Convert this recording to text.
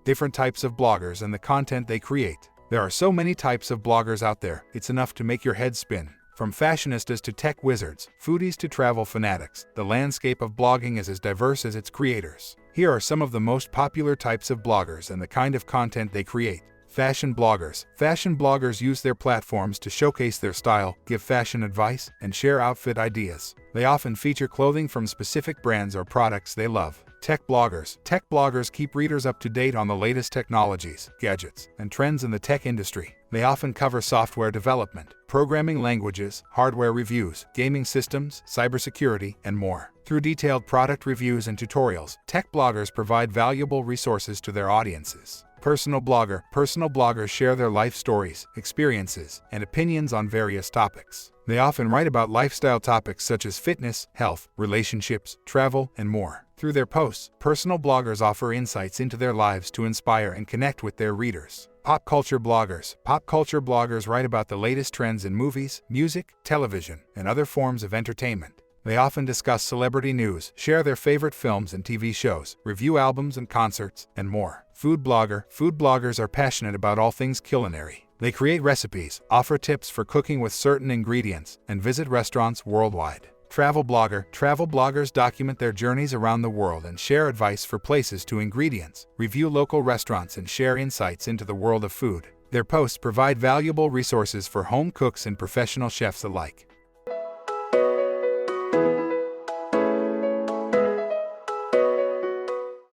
Different types of bloggers and the content they create. There are so many types of bloggers out there, it's enough to make your head spin. From fashionistas to tech wizards, foodies to travel fanatics, the landscape of blogging is as diverse as its creators. Here are some of the most popular types of bloggers and the kind of content they create. Fashion bloggers. Fashion bloggers use their platforms to showcase their style, give fashion advice, and share outfit ideas. They often feature clothing from specific brands or products they love. Tech bloggers. Tech bloggers keep readers up to date on the latest technologies, gadgets, and trends in the tech industry. They often cover software development, programming languages, hardware reviews, gaming systems, cybersecurity, and more. Through detailed product reviews and tutorials, tech bloggers provide valuable resources to their audiences. Personal blogger. Personal bloggers share their life stories, experiences, and opinions on various topics. They often write about lifestyle topics such as fitness, health, relationships, travel, and more. Through their posts, personal bloggers offer insights into their lives to inspire and connect with their readers. Pop culture bloggers. Pop culture bloggers write about the latest trends in movies, music, television, and other forms of entertainment. They often discuss celebrity news, share their favorite films and TV shows, review albums and concerts, and more. Food blogger. Food bloggers are passionate about all things culinary. They create recipes, offer tips for cooking with certain ingredients, and visit restaurants worldwide. Travel blogger. Travel bloggers document their journeys around the world and share advice for places to ingredients, review local restaurants, and share insights into the world of food. Their posts provide valuable resources for home cooks and professional chefs alike.